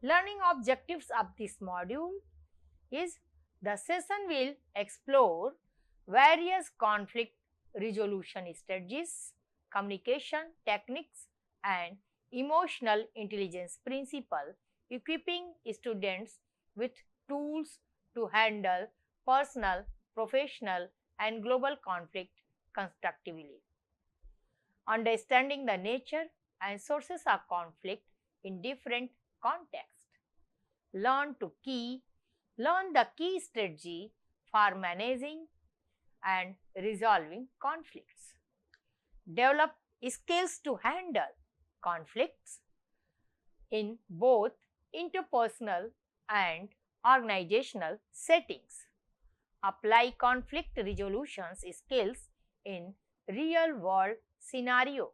Learning objectives of this module is the session will explore various conflict resolution strategies, communication techniques, and emotional intelligence principle, equipping students with tools to handle personal, professional, and global conflict constructively. Understanding the nature and sources of conflict in different contexts. Learn to key Learn the key strategy for managing and resolving conflicts. Develop skills to handle conflicts in both interpersonal and organizational settings. Apply conflict resolution skills in real world scenario.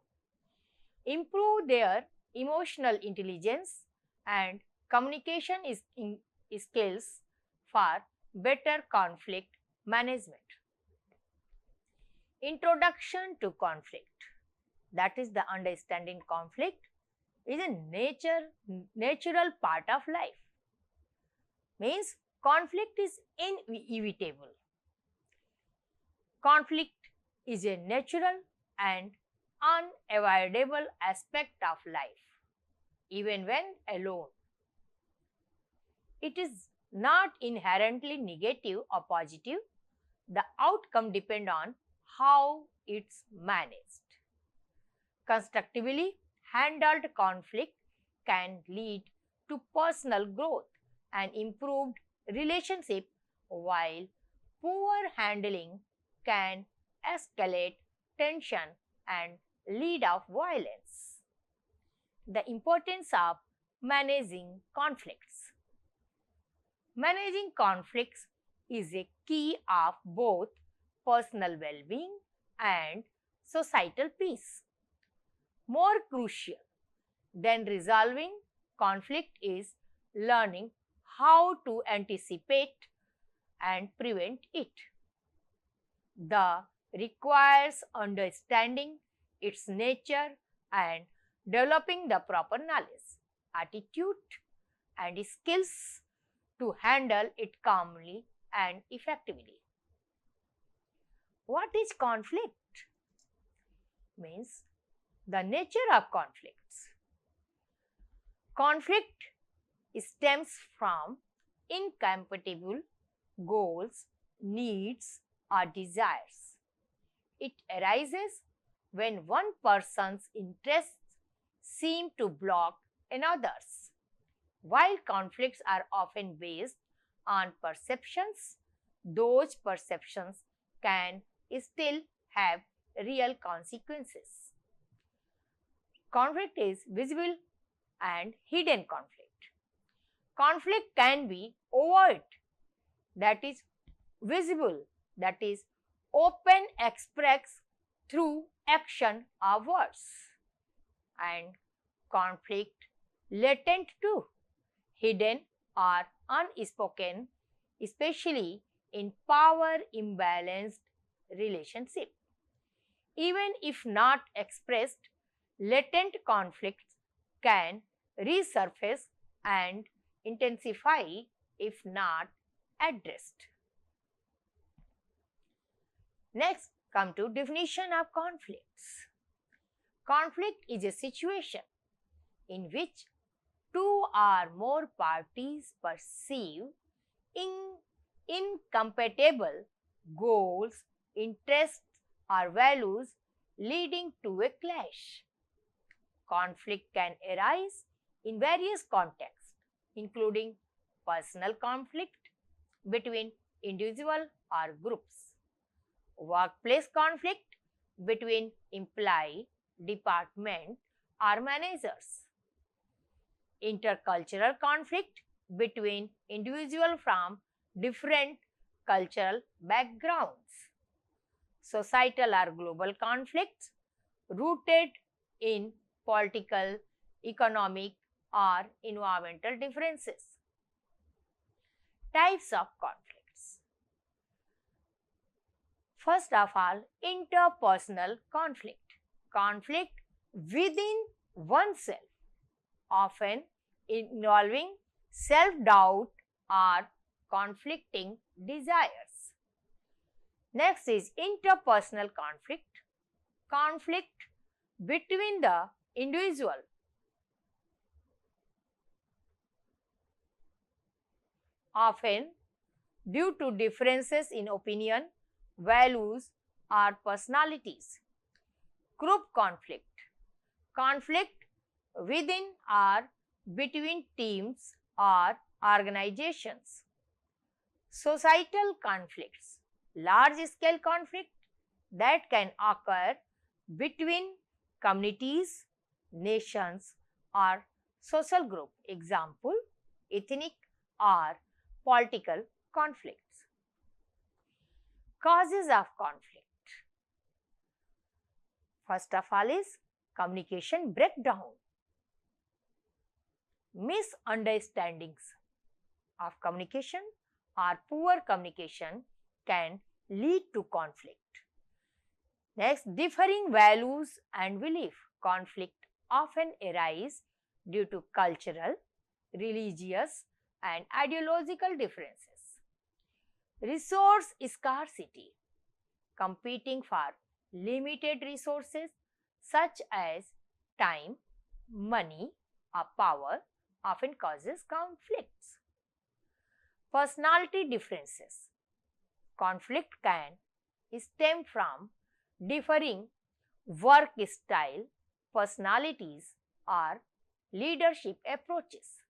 Improve their emotional intelligence and communication skills for better conflict management. Introduction to conflict, that is the understanding conflict is a natural part of life. Means conflict is inevitable. Conflict is a natural and unavoidable aspect of life, even when alone. It is not inherently negative or positive. The outcome depends on how it's managed. Constructively handled conflict can lead to personal growth and improved relationship, while poor handling can escalate tension and lead of violence. The importance of managing conflicts. Managing conflicts is a key of both personal well-being and societal peace. More crucial than resolving conflict is learning how to anticipate and prevent it. The requires understanding its nature and developing the proper knowledge, attitude, and skills to handle it calmly and effectively. What is conflict? Means the nature of conflicts. Conflict stems from incompatible goals, needs, or desires. It arises when one person's interests seem to block another's. While conflicts are often based on perceptions, those perceptions can still have real consequences. Conflict is visible and hidden conflict. Conflict can be overt, that is visible, that is open expressed through action or words, and conflict latent too, hidden or unspoken, especially in power imbalanced relationship. Even if not expressed, latent conflicts can resurface and intensify if not addressed. Next, come to definition of conflicts. Conflict is a situation in which two or more parties perceive incompatible goals, interests, or values, leading to a clash. Conflict can arise in various contexts, including personal conflict between individuals or groups, workplace conflict between employee, department, or managers, intercultural conflict between individuals from different cultural backgrounds, societal or global conflicts rooted in political, economic, or environmental differences. Types of conflicts. First of all, interpersonal conflict. Conflict within oneself, often involving self-doubt or conflicting desires. Next is interpersonal conflict. Conflict between the individual. Often due to differences in opinion, values, or personalities. Group conflict. Conflict within or between teams or organizations. Societal conflicts. Large-scale conflict that can occur between communities, nations, or social group. Example, ethnic or political conflicts. Causes of conflict. First of all is communication breakdown. Misunderstandings of communication or poor communication can lead to conflict. Next, differing values and belief. Conflict often arise due to cultural, religious, and ideological differences. Resource scarcity. Competing for limited resources such as time, money, or power often causes conflicts. Personality differences. Conflict can stem from differing work style, personalities, or leadership approaches.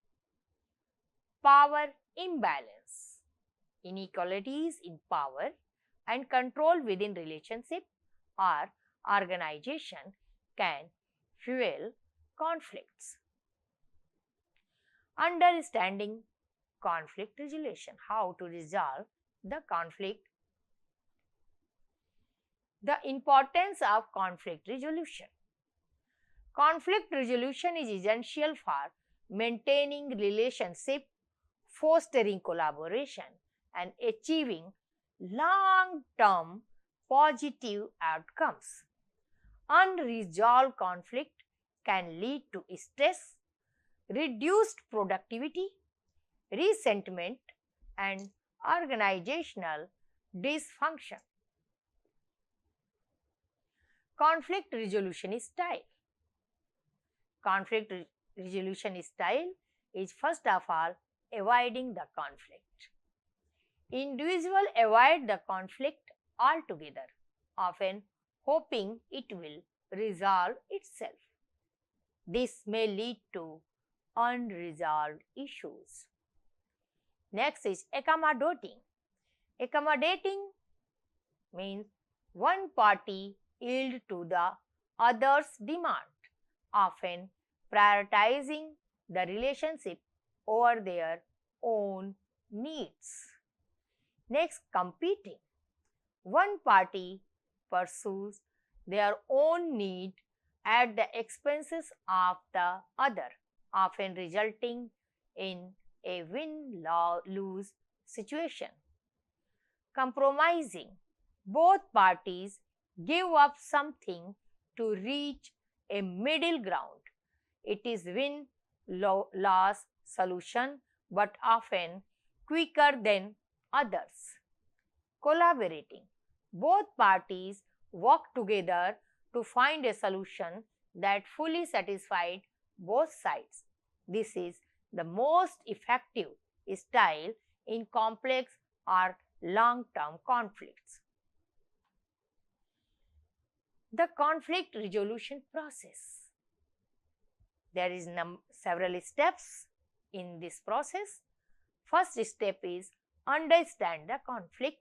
Power imbalance. Inequalities in power and control within relationship or organization can fuel conflicts. Understanding conflict resolution. How to resolve the conflict. The importance of conflict resolution. Conflict resolution is essential for maintaining relationship, fostering collaboration, and achieving long-term positive outcomes. Unresolved conflict can lead to stress, reduced productivity, resentment, and organizational dysfunction. Conflict resolution style. Conflict resolution style is first of all avoiding the conflict. Individuals avoid the conflict altogether, often hoping it will resolve itself. This may lead to unresolved issues. Next is accommodating. Accommodating means one party yield to the other's demand, often prioritizing the relationship over their own needs. Next, competing. One party pursues their own need at the expenses of the other, often resulting in a win-lose situation. Compromising. Both parties give up something to reach a middle ground. It is win-loss solution, but often quicker than others. Collaborating. Both parties work together to find a solution that fully satisfies both sides. This is the most effective style in complex or long-term conflicts. The conflict resolution process. There is several steps in this process. First step is understand the conflict.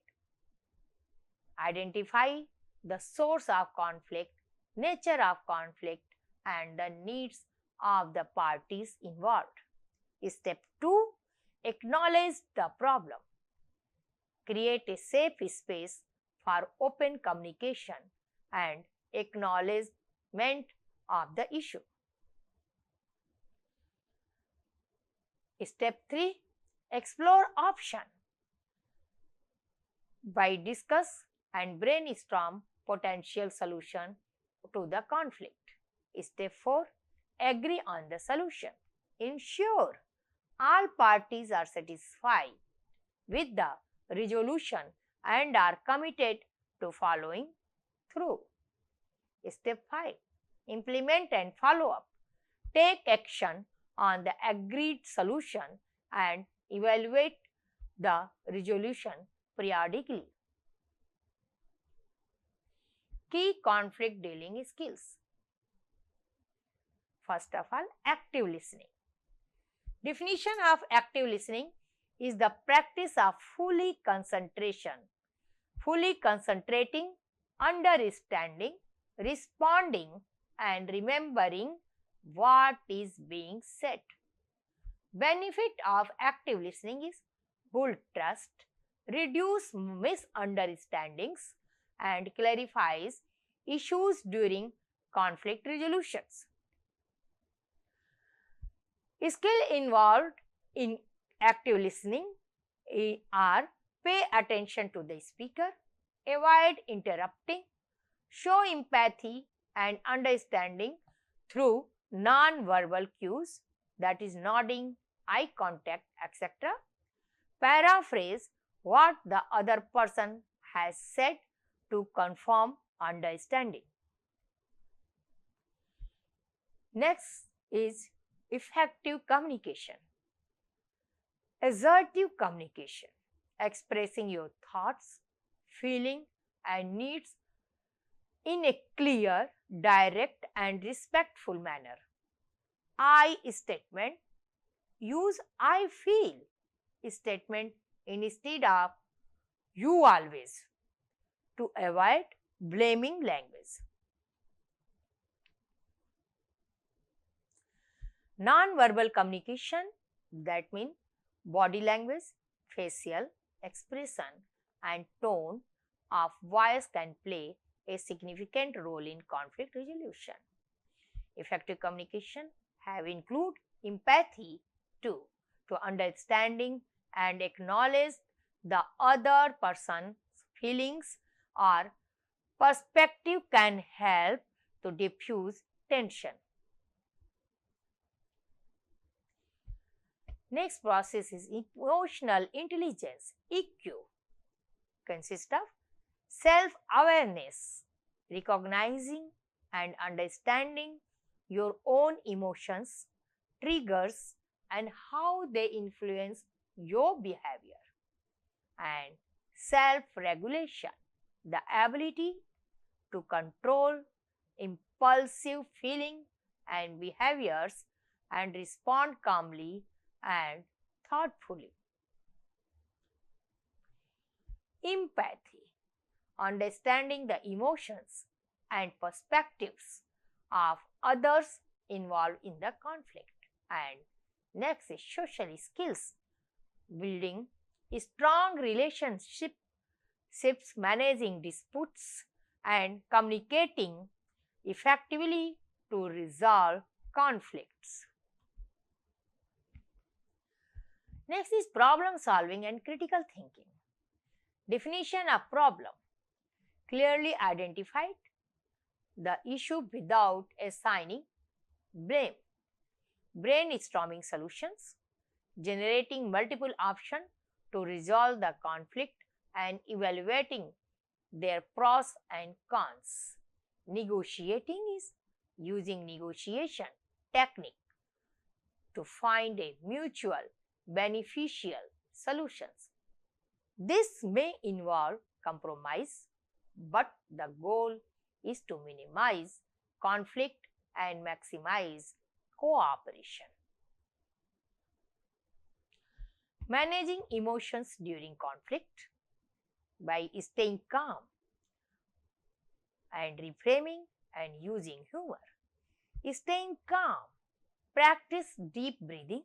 Identify the source of conflict, nature of conflict, and the needs of the parties involved. Step 2. Acknowledge the problem. Create a safe space for open communication and acknowledgement of the issue. Step 3. Explore option. By discuss and brainstorm potential solution to the conflict. Step 4. Agree on the solution. ensure all parties are satisfied with the resolution and are committed to following through. Step 5. Implement and follow up. Take action on the agreed solution and evaluate the resolution periodically. Key conflict dealing skills. First of all, active listening. Definition of active listening is the practice of fully concentrating, understanding, responding, and remembering what is being said. Benefit of active listening is build trust, reduce misunderstandings, and clarifies issues during conflict resolutions. Skills involved in active listening are pay attention to the speaker, avoid interrupting, show empathy and understanding through non-verbal cues, that is nodding, eye contact, etc. Paraphrase what the other person has said to confirm understanding. Next is effective communication. Assertive communication, expressing your thoughts, feelings, and needs in a clear, direct, and respectful manner. I statement, use I feel statement instead of you always to avoid blaming language. Non-verbal communication, that means body language, facial expression, and tone of voice can play a significant role in conflict resolution. Effective communication have include empathy too, to understanding and acknowledge the other person's feelings or perspective can help to diffuse tension. Next process is emotional intelligence, EQ. Consists of self-awareness, recognizing and understanding your own emotions, triggers, and how they influence your behavior. And self-regulation, the ability to control impulsive feelings and behaviors and respond calmly and thoughtfully. Empathy, understanding the emotions and perspectives of others involved in the conflict. And next is social skills, building strong relationships, managing disputes, and communicating effectively to resolve conflicts. Next is problem solving and critical thinking. Definition of problem: clearly identified the issue without assigning blame. Brainstorming solutions, generating multiple options to resolve the conflict and evaluating their pros and cons. Negotiating is using negotiation technique to find a mutual beneficial solutions. This may involve compromise, but the goal is to minimize conflict and maximize cooperation. Managing emotions during conflict by staying calm and reframing and using humor. Staying calm, practice deep breathing,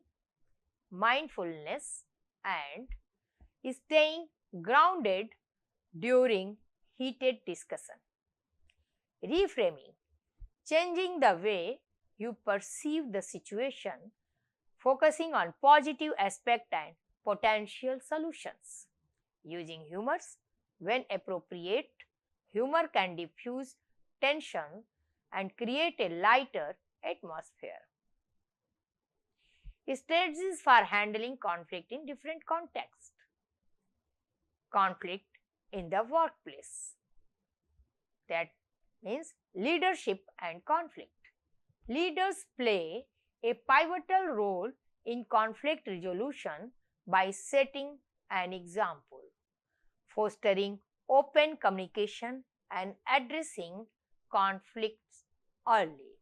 mindfulness, and staying grounded during heated discussion. Reframing, changing the way you perceive the situation, focusing on positive aspect and potential solutions. Using humors when appropriate, humor can diffuse tension and create a lighter atmosphere. Strategies for handling conflict in different contexts. Conflict in the workplace. That means leadership and conflict. Leaders play a pivotal role in conflict resolution by setting an example, fostering open communication and addressing conflicts early.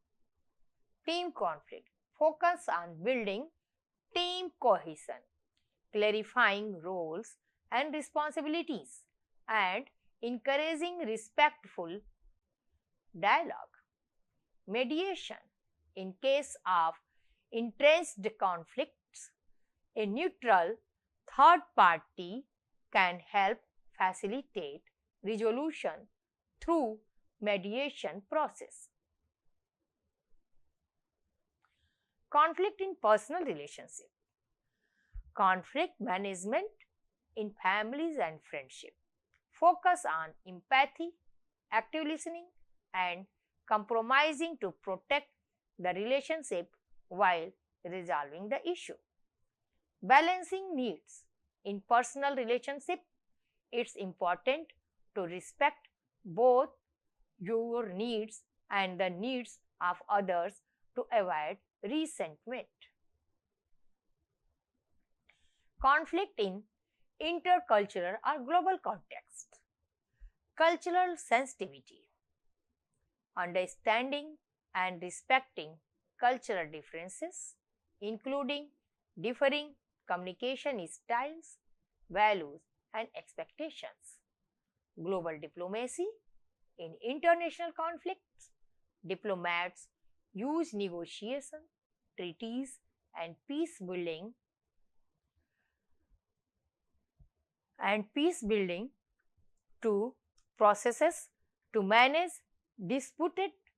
Team conflict focus on building team cohesion, clarifying roles and responsibilities, and encouraging respectful dialogue. Mediation in case of entrenched conflicts, a neutral third party can help facilitate resolution through mediation process. Conflict in personal relationship. Conflict management in families and friendship. Focus on empathy, active listening, and compromising to protect the relationship while resolving the issue. Balancing needs. In personal relationship, it's important to respect both your needs and the needs of others to avoid resentment. Conflict in intercultural or global context. Cultural sensitivity. Understanding and respecting cultural differences, including differing communication styles, values, and expectations. Global diplomacy. In international conflicts, diplomats use negotiation, treaties, and peace building to processes to manage disputes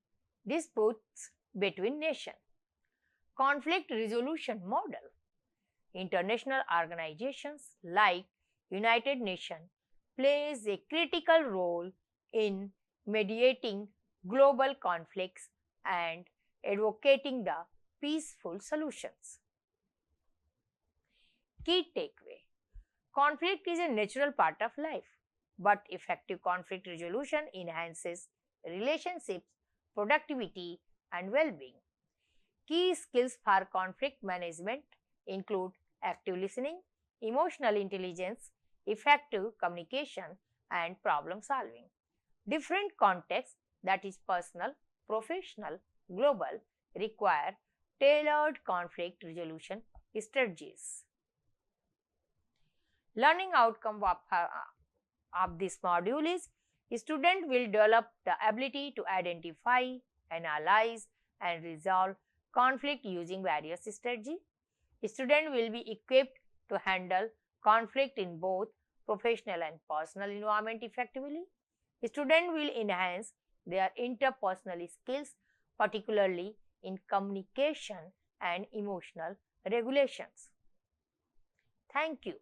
between nations. Conflict resolution model. International organizations like United Nations plays a critical role in mediating global conflicts and advocating the peaceful solutions. Key takeaway. Conflict is a natural part of life, but effective conflict resolution enhances relationships, productivity, and well-being. Key skills for conflict management include active listening, emotional intelligence, effective communication, and problem solving. Different contexts, that is personal, professional, global, require tailored conflict resolution strategies. Learning outcome of this module is student will develop the ability to identify, analyze, and resolve conflict using various strategies. Student will be equipped to handle conflict in both professional and personal environment effectively. Student will enhance their interpersonal skills, particularly in communication and emotional regulations. Thank you.